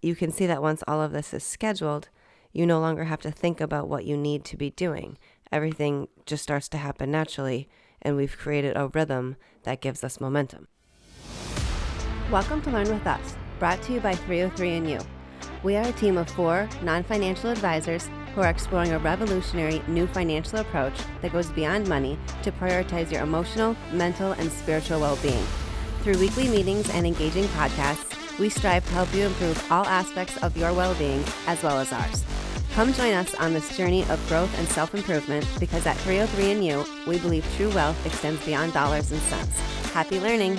You can see that once all of this is scheduled, you no longer have to think about what you need to be doing. Everything just starts to happen naturally, and we've created a rhythm that gives us momentum. Welcome to Learn With Us, brought to you by 303andU. We are a team of 4 non-financial advisors who are exploring a revolutionary new financial approach that goes beyond money to prioritize your emotional, mental, and spiritual well-being. Through weekly meetings and engaging podcasts, we strive to help you improve all aspects of your well-being as well as ours. Come join us on this journey of growth and self-improvement because at 303andU, we believe true wealth extends beyond dollars and cents. Happy learning!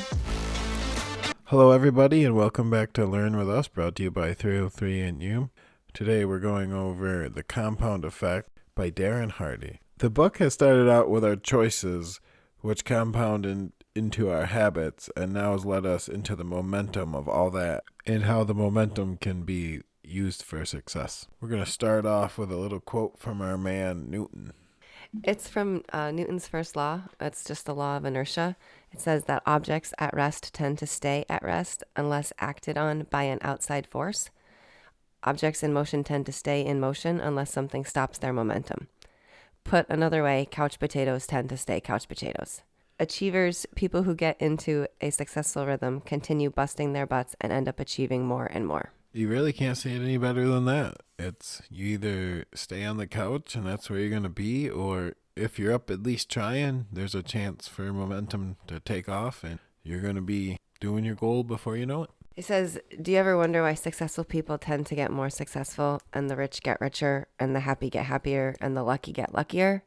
Hello everybody and welcome back to Learn With Us, brought to you by 303andU. Today we're going over The Compound Effect by Darren Hardy. The book has started out with our choices, which compound into our habits, and now has led us into the momentum of all that and how the momentum can be used for success. We're going to start off with a little quote from our man Newton. It's from Newton's first law. It's just the law of inertia. It says that objects at rest tend to stay at rest unless acted on by an outside force. Objects in motion tend to stay in motion unless something stops their momentum. Put another way, couch potatoes tend to stay couch potatoes. Achievers, people who get into a successful rhythm, continue busting their butts and end up achieving more and more. You really can't say it any better than that. It's you either stay on the couch and that's where you're going to be, or if you're up at least trying, there's a chance for momentum to take off and you're going to be doing your goal before you know it. It says, do you ever wonder why successful people tend to get more successful and the rich get richer and the happy get happier and the lucky get luckier?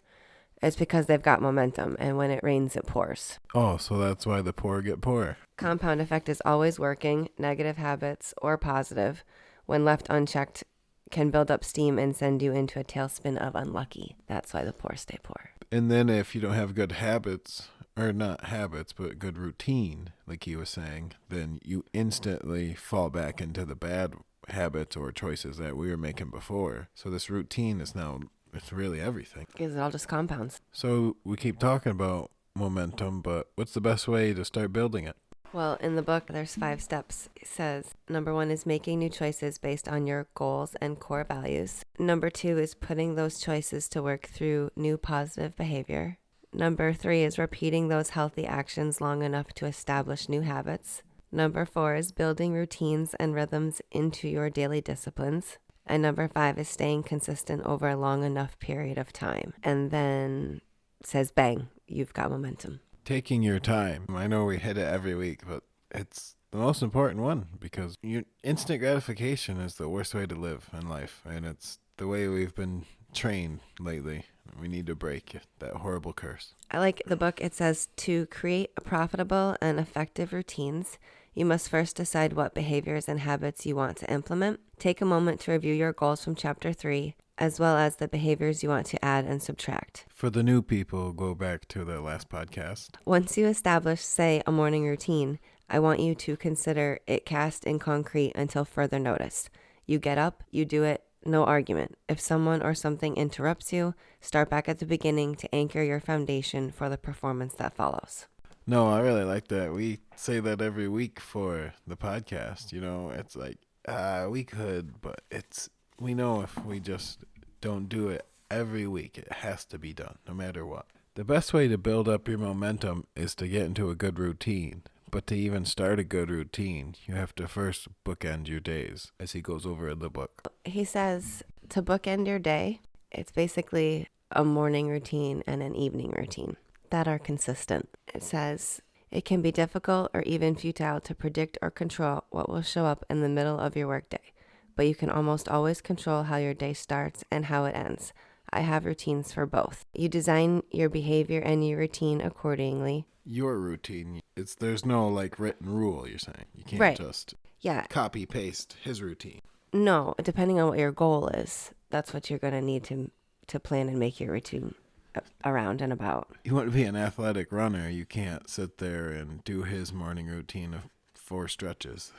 It's because they've got momentum, and when it rains, it pours. Oh, so that's why the poor get poorer. Compound effect is always working. Negative habits or positive, when left unchecked, can build up steam and send you into a tailspin of unlucky. That's why the poor stay poor. And then if you don't have good habits, or not habits, but good routine, like he was saying, then you instantly fall back into the bad habits or choices that we were making before. So this routine is now, it's really everything. Because it all just compounds. So we keep talking about momentum, but what's the best way to start building it? Well, in the book, there's 5 steps. It says, number 1 is making new choices based on your goals and core values. Number 2 is putting those choices to work through new positive behavior. Number 3 is repeating those healthy actions long enough to establish new habits. Number 4 is building routines and rhythms into your daily disciplines. And number 5 is staying consistent over a long enough period of time. And then it says, bang, you've got momentum. Taking your time. I know we hit it every week, but it's the most important one because instant gratification is the worst way to live in life. And it's the way we've been trained lately. We need to break that horrible curse. I like the book. It says to create profitable and effective routines, you must first decide what behaviors and habits you want to implement. Take a moment to review your goals from Chapter 3, as well as the behaviors you want to add and subtract. For the new people, go back to the last podcast. Once you establish, say, a morning routine, I want you to consider it cast in concrete until further notice. You get up, you do it, no argument. If someone or something interrupts you, start back at the beginning to anchor your foundation for the performance that follows. No, I really like that. We say that every week for the podcast. You know, it's like, we could, but we know if we just don't do it every week, it has to be done, no matter what. The best way to build up your momentum is to get into a good routine. But to even start a good routine, you have to first bookend your days, as he goes over in the book. He says to bookend your day, it's basically a morning routine and an evening routine that are consistent. It says it can be difficult or even futile to predict or control what will show up in the middle of your workday, but you can almost always control how your day starts and how it ends. I have routines for both. You design your behavior and your routine accordingly. Your routine, there's no written rule, you're saying. You can't just copy paste his routine. No, depending on what your goal is, that's what you're going to need to plan and make your routine around and about. You want to be an athletic runner, you can't sit there and do his morning routine of 4 stretches.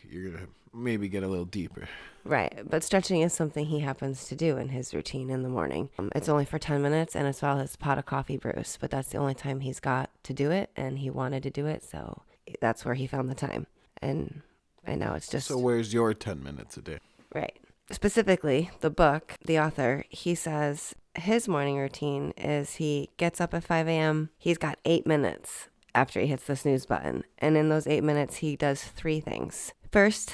You're going to maybe get a little deeper. Right, but stretching is something he happens to do in his routine in the morning. It's only for 10 minutes and it's while his pot of coffee brews, but that's the only time he's got to do it, and he wanted to do it, so that's where he found the time. And I know, it's just... So where's your 10 minutes a day? Right. Specifically, the book, the author, he says his morning routine is he gets up at 5 a.m. He's got 8 minutes after he hits the snooze button. And in those 8 minutes, he does 3 things. First,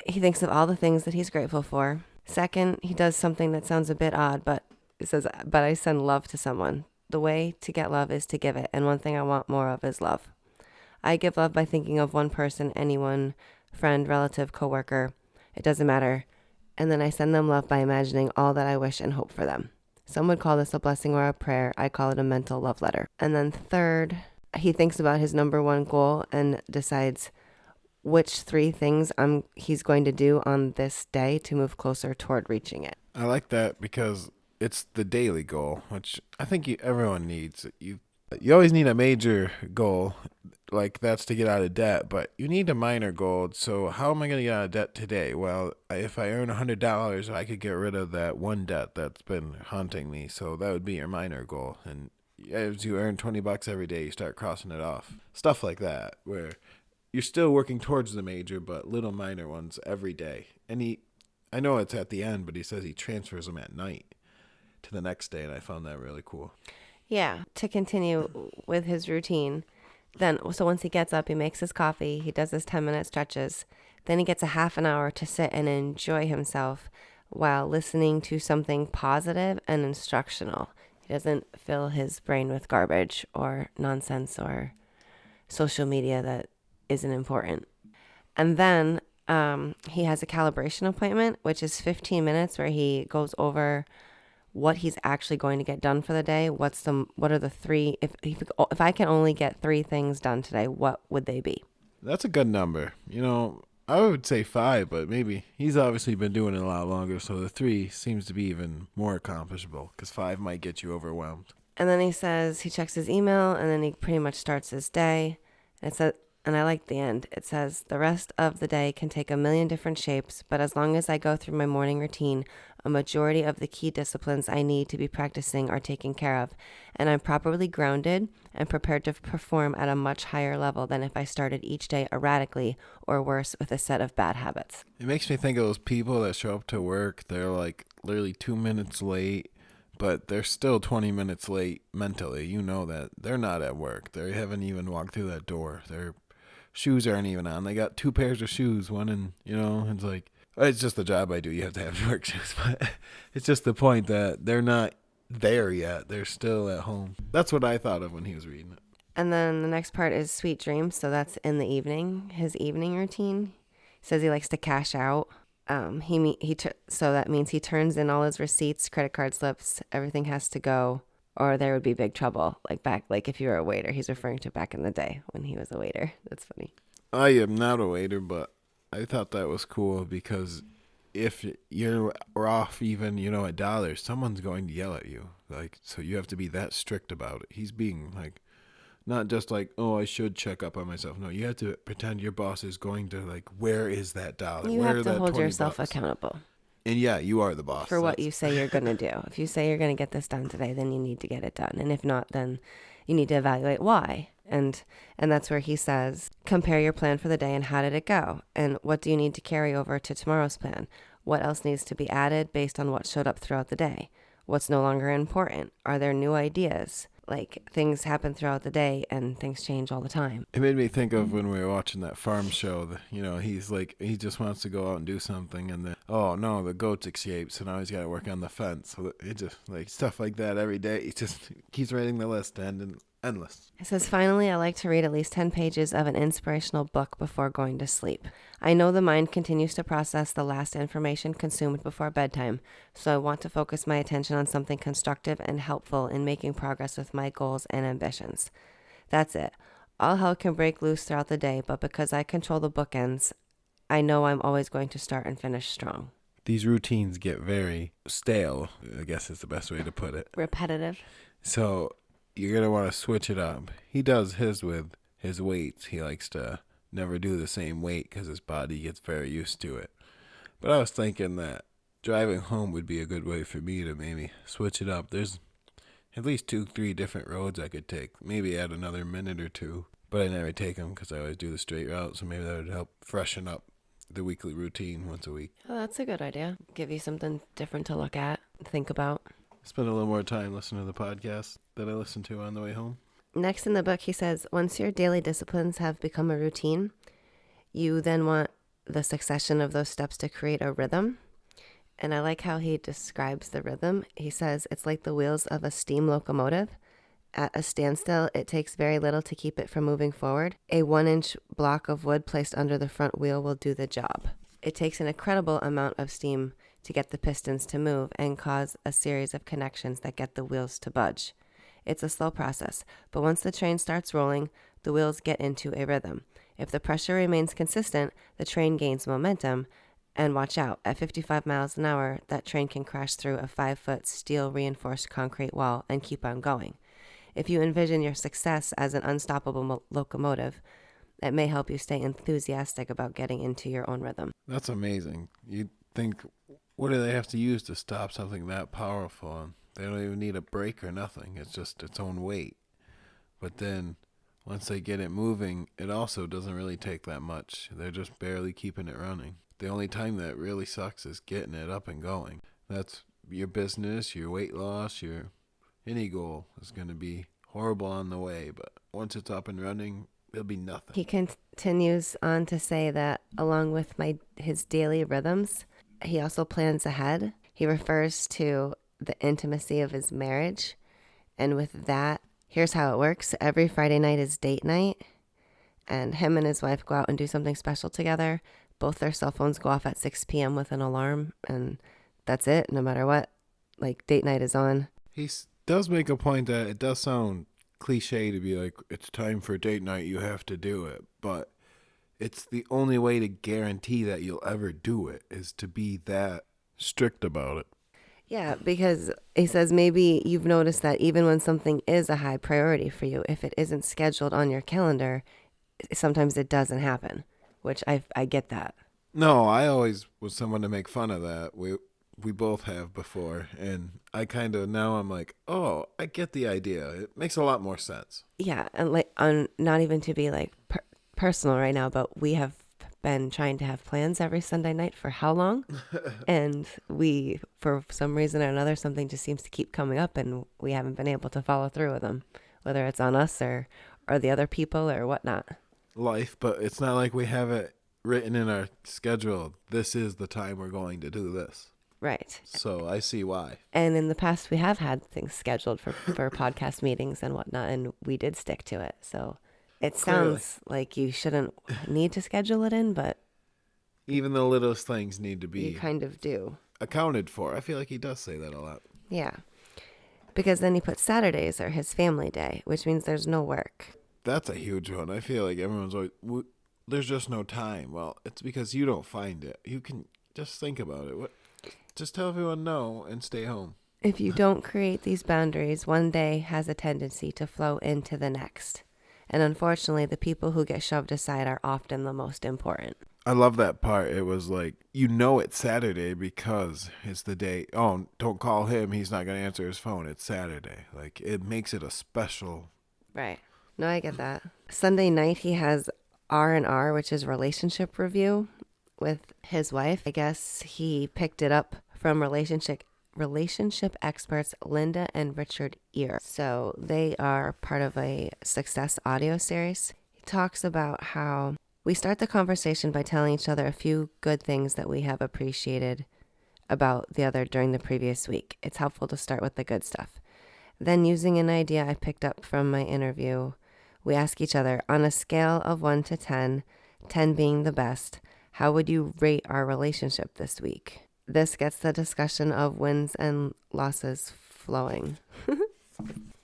he thinks of all the things that he's grateful for. Second, he does something that sounds a bit odd, but it says, but I send love to someone. The way to get love is to give it. And one thing I want more of is love. I give love by thinking of one person, anyone, friend, relative, coworker. It doesn't matter. And then I send them love by imagining all that I wish and hope for them. Some would call this a blessing or a prayer. I call it a mental love letter. And then third, he thinks about his number one goal and decides which 3 things he's going to do on this day to move closer toward reaching it. I like that because it's the daily goal, which I think everyone needs. You always need a major goal, like that's to get out of debt, but you need a minor goal. So how am I going to get out of debt today? Well, if I earn $100, I could get rid of that one debt that's been haunting me. So that would be your minor goal. And as you earn $20 every day, you start crossing it off. Stuff like that, where you're still working towards the major, but little minor ones every day. And I know it's at the end, but he says he transfers them at night to the next day, and I found that really cool. Yeah, to continue with his routine. So once he gets up, he makes his coffee, he does his 10-minute stretches. Then he gets a half an hour to sit and enjoy himself while listening to something positive and instructional. He doesn't fill his brain with garbage or nonsense or social media that isn't important. And then he has a calibration appointment, which is 15 minutes where he goes over what he's actually going to get done for the day. What are the 3, if I can only get 3 things done today, what would they be? That's a good number. I would say 5, but maybe he's obviously been doing it a lot longer, so the 3 seems to be even more accomplishable because 5 might get you overwhelmed. And then he says he checks his email, and then he pretty much starts his day. And I like the end. It says, the rest of the day can take a million different shapes, but as long as I go through my morning routine, a majority of the key disciplines I need to be practicing are taken care of, and I'm properly grounded and prepared to perform at a much higher level than if I started each day erratically or worse with a set of bad habits. It makes me think of those people that show up to work. They're like literally 2 minutes late, but they're still 20 minutes late mentally. You know that they're not at work. They haven't even walked through that door. Their shoes aren't even on. They got 2 pairs of shoes. One in, it's like, it's just the job I do. You have to have work shoes. But it's just the point that they're not there yet. They're still at home. That's what I thought of when he was reading it. And then the next part is sweet dreams. So that's in the evening, his evening routine. He says he likes to cash out. So that means he turns in all his receipts, credit card slips, everything has to go, or there would be big trouble. Like if you were a waiter, he's referring to back in the day when he was a waiter. That's funny. I am not a waiter, but I thought that was cool because if you're off even, $1, someone's going to yell at you. So you have to be that strict about it. He's being not just oh, I should check up on myself. No, you have to pretend your boss is going to where is that dollar? You have to hold yourself accountable. And yeah, you are the boss. For what you say you're going to do. If you say you're going to get this done today, then you need to get it done. And if not, then you need to evaluate why. And that's where he says, compare your plan for the day and how did it go? And what do you need to carry over to tomorrow's plan? What else needs to be added based on what showed up throughout the day? What's no longer important? Are there new ideas? Things happen throughout the day and things change all the time. It made me think of when we were watching that farm show. He's he just wants to go out and do something, and then, oh no, the goat's escaped, so now he's got to work on the fence. So it just stuff like that every day. He just keeps writing the list and endless. It says, finally, I like to read at least 10 pages of an inspirational book before going to sleep. I know the mind continues to process the last information consumed before bedtime, so I want to focus my attention on something constructive and helpful in making progress with my goals and ambitions. That's it. All hell can break loose throughout the day, but because I control the bookends, I know I'm always going to start and finish strong. These routines get very stale, I guess is the best way to put it. Repetitive. So you're going to want to switch it up. He does his with his weights. He likes to never do the same weight because his body gets very used to it. But I was thinking that driving home would be a good way for me to maybe switch it up. There's at least 2-3 different roads I could take. Maybe add another minute or 2. But I never take them because I always do the straight route. So maybe that would help freshen up the weekly routine once a week. Oh, that's a good idea. Give you something different to look at, think about. Spend a little more time listening to the podcast that I listen to on the way home. Next in the book, he says, once your daily disciplines have become a routine, you then want the succession of those steps to create a rhythm. And I like how he describes the rhythm. He says it's like the wheels of a steam locomotive. At a standstill, it takes very little to keep it from moving forward. A 1-inch block of wood placed under the front wheel will do the job. It takes an incredible amount of steam to get the pistons to move and cause a series of connections that get the wheels to budge. It's a slow process, but once the train starts rolling, the wheels get into a rhythm. If the pressure remains consistent, the train gains momentum. And watch out, at 55 miles an hour, that train can crash through a 5-foot steel-reinforced concrete wall and keep on going. If you envision your success as an unstoppable locomotive, it may help you stay enthusiastic about getting into your own rhythm. That's amazing. You'd think, what do they have to use to stop something that powerful? They don't even need a brake or nothing. It's just its own weight. But then once they get it moving, it also doesn't really take that much. They're just barely keeping it running. The only time that really sucks is getting it up and going. That's your business, your weight loss, your any goal is going to be horrible on the way. But once it's up and running, it'll be nothing. He continues on to say that along with his daily rhythms, he also plans ahead. He refers to the intimacy of his marriage. And with that, here's how it works. Every Friday night is date night. And him and his wife go out and do something special together. Both their cell phones go off at 6 p.m. with an alarm. And that's it. No matter what, like, date night is on. He does make a point that it does sound cliche to be like, it's time for date night, you have to do it. But it's the only way to guarantee that you'll ever do it is to be that strict about it. Yeah, because he says maybe you've noticed that even when something is a high priority for you, if it isn't scheduled on your calendar, sometimes it doesn't happen, which I get that. No, I always was someone to make fun of that. We both have before, and I kind of, now I'm like, oh, I get the idea. It makes a lot more sense. Yeah, and like, not even to be like personal right now, but we have been trying to have plans every Sunday night for how long? And we, for some reason or another, something just seems to keep coming up and we haven't been able to follow through with them, whether it's on us or the other people or whatnot. Life, but it's not like we have it written in our schedule. This is the time we're going to do this. Right. So I see why. And in the past, we have had things scheduled for podcast meetings and whatnot, and we did stick to it. So it sounds like you shouldn't need to schedule it in, but even the littlest things need to be you kind of do. Accounted for. I feel like he does say that a lot. Yeah. Because then he puts Saturdays are his family day, which means there's no work. That's a huge one. I feel like everyone's always, there's just no time. Well, it's because you don't find it. You can just think about it. Just tell everyone no and stay home. If you don't create these boundaries, one day has a tendency to flow into the next. And unfortunately, the people who get shoved aside are often the most important. I love that part. It was like, it's Saturday because it's the day. Oh, don't call him. He's not going to answer his phone. It's Saturday. Like, it makes it a special. Right. No, I get that. Sunday night, he has R&R, which is relationship review with his wife. I guess he picked it up from relationship experts Linda and Richard Ear. So they are part of a success audio series. He talks about how we start the conversation by telling each other a few good things that we have appreciated about the other during the previous week. It's helpful to start with the good stuff. Then, using an idea I picked up from my interview, we ask each other, on a scale of 1 to 10, 10 being the best, how would you rate our relationship this week? This gets the discussion of wins and losses flowing.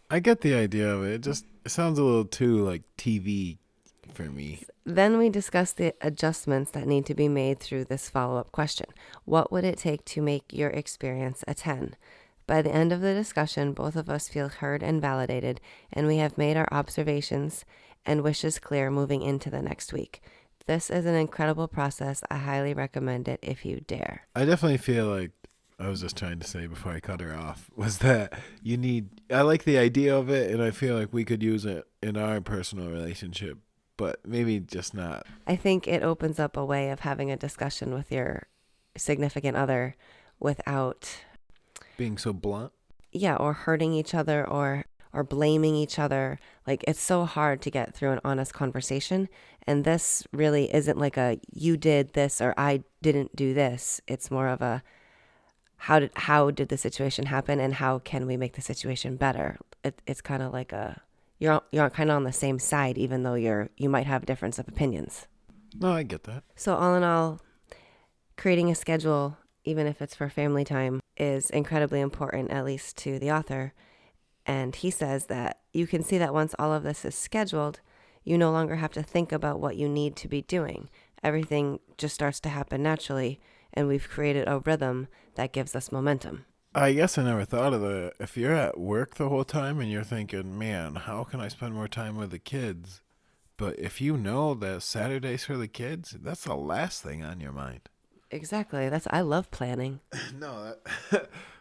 I get the idea of it. It sounds a little too like TV for me. Then we discuss the adjustments that need to be made through this follow-up question. What would it take to make your experience a 10? By the end of the discussion, both of us feel heard and validated, and we have made our observations and wishes clear moving into the next week. This is an incredible process. I highly recommend it if you dare. I definitely feel like, I was just trying to say before I cut her off, was that I like the idea of it, and I feel like we could use it in our personal relationship, but maybe just not. I think it opens up a way of having a discussion with your significant other without, Being so blunt. yeah, or hurting each other or blaming each other. Like, it's so hard to get through an honest conversation. And this really isn't like a you did this or I didn't do this. It's more of a how did the situation happen and how can we make the situation better? It's kind of like you're kind of on the same side, even though you might have a difference of opinions. No, I get that. So all in all, creating a schedule, even if it's for family time, is incredibly important, at least to the author. And he says that you can see that once all of this is scheduled, you no longer have to think about what you need to be doing. Everything just starts to happen naturally, and we've created a rhythm that gives us momentum. I guess I never thought of that. If you're at work the whole time and you're thinking, man, how can I spend more time with the kids? But if you know that Saturday's for the kids, that's the last thing on your mind. Exactly. I love planning. No,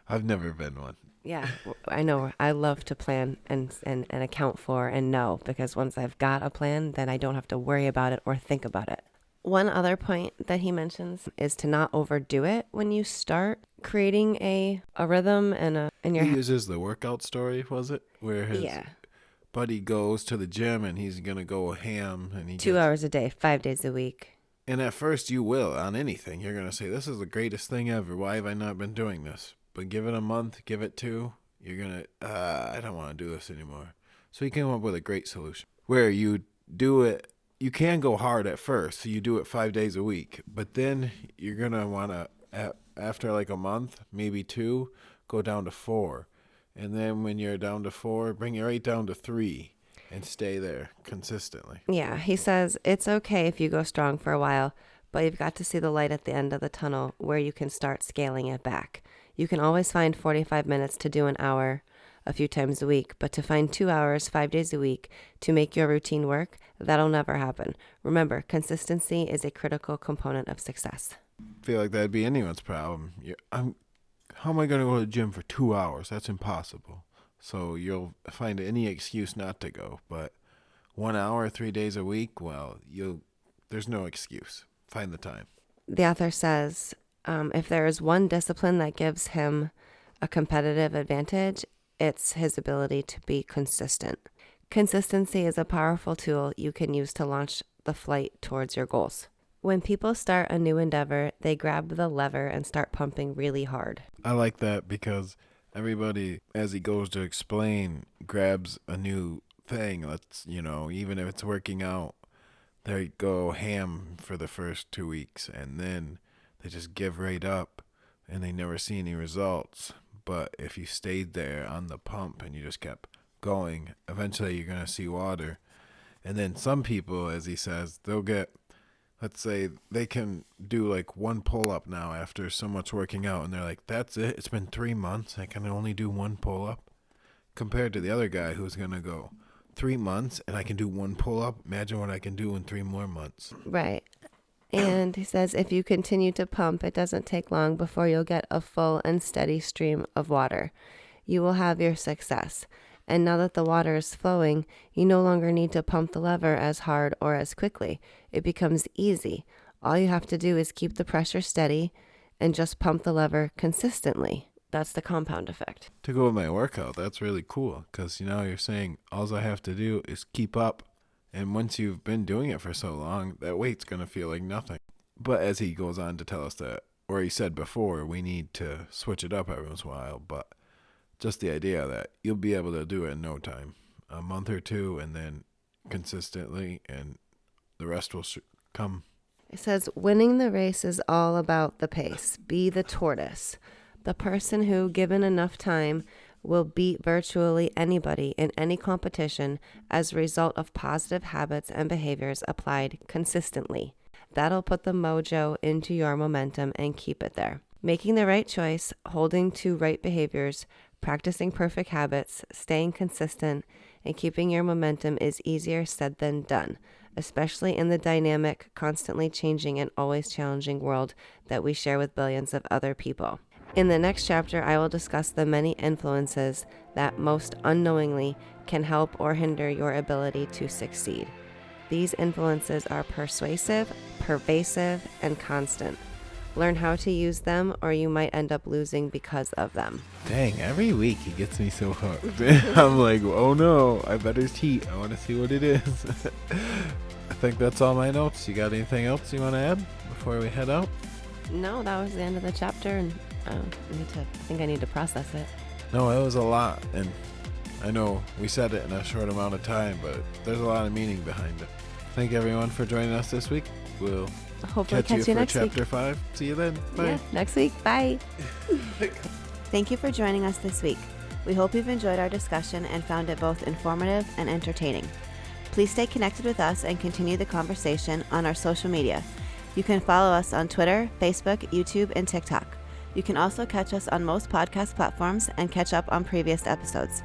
I've never been one. Yeah, I know. I love to plan and account for and know, because once I've got a plan, then I don't have to worry about it or think about it. One other point that he mentions is to not overdo it when you start creating a rhythm and your He uses the workout story, was it? Where his buddy goes to the gym and he's going to go ham. And 2 hours a day, 5 days a week. And at first you will, on anything. You're going to say, this is the greatest thing ever. Why have I not been doing this? But give it a month, give it 2. You're going to, I don't want to do this anymore. So he came up with a great solution where you do it. You can go hard at first, so you do it 5 days a week, but then you're going to want to, after like a month, maybe 2, go down to 4. And then when you're down to 4, bring it right down to 3 and stay there consistently. Yeah, he says it's okay if you go strong for a while, but you've got to see the light at the end of the tunnel where you can start scaling it back. You can always find 45 minutes to do an hour a few times a week, but to find 2 hours, 5 days a week to make your routine work, that'll never happen. Remember, consistency is a critical component of success. I feel like that'd be anyone's problem. How am I going to go to the gym for 2 hours? That's impossible. So you'll find any excuse not to go. But 1 hour, 3 days a week, well, there's no excuse. Find the time. The author says, if there is one discipline that gives him a competitive advantage, it's his ability to be consistent. Consistency is a powerful tool you can use to launch the flight towards your goals. When people start a new endeavor, they grab the lever and start pumping really hard. I like that because everybody, as he goes to explain, grabs a new thing. Even if it's working out, they go ham for the first 2 weeks and then they just give right up and they never see any results. But if you stayed there on the pump and you just kept going, eventually you're going to see water. And then some people, as he says, they'll get, let's say they can do like 1 pull-up now after so much working out. And they're like, that's it. It's been 3 months. I can only do 1 pull-up. Compared to the other guy who's going to go 3 months and I can do 1 pull-up. Imagine what I can do in 3 more months. Right. And he says if you continue to pump, it doesn't take long before you'll get a full and steady stream of water. You will have your success. And now that the water is flowing, you no longer need to pump the lever as hard or as quickly. It becomes easy. All you have to do is keep the pressure steady and just pump the lever consistently. That's the compound effect. To go with my workout, that's really cool because, you're saying all I have to do is keep up. And once you've been doing it for so long, that weight's going to feel like nothing. But as he goes on to tell us that, or he said before, we need to switch it up every once in a while. But just the idea that you'll be able to do it in no time, a month or 2, and then consistently, and the rest will come. It says, winning the race is all about the pace. Be the tortoise. The person who, given enough time, will beat virtually anybody in any competition as a result of positive habits and behaviors applied consistently. That'll put the mojo into your momentum and keep it there. Making the right choice, holding to right behaviors, practicing perfect habits, staying consistent, and keeping your momentum is easier said than done, especially in the dynamic, constantly changing, and always challenging world that we share with billions of other people. In the next chapter, I will discuss the many influences that most unknowingly can help or hinder your ability to succeed. These influences are persuasive, pervasive, and constant. Learn how to use them, or you might end up losing because of them. Dang, every week he gets me so hooked. I'm like, oh no, I better cheat. I want to see what it is. I think that's all my notes. You got anything else you want to add before we head out? No, that was the end of the chapter, and I think I need to process it. No, it was a lot, and I know we said it in a short amount of time, but there's a lot of meaning behind it. Thank everyone for joining us this week. We'll Hopefully catch you for next week. chapter 5. See you then. Bye. Yeah, next week. Bye. Thank you for joining us this week. We hope you've enjoyed our discussion and found it both informative and entertaining. Please stay connected with us and continue the conversation on our social media. You can follow us on Twitter, Facebook, YouTube, and TikTok. You can also catch us on most podcast platforms and catch up on previous episodes.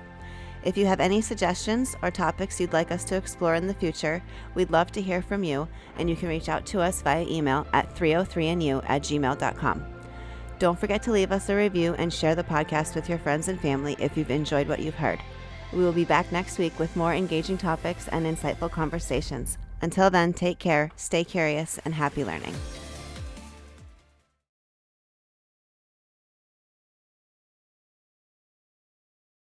If you have any suggestions or topics you'd like us to explore in the future, we'd love to hear from you, and you can reach out to us via email at 303nu@gmail.com. Don't forget to leave us a review and share the podcast with your friends and family if you've enjoyed what you've heard. We will be back next week with more engaging topics and insightful conversations. Until then, take care, stay curious, and happy learning.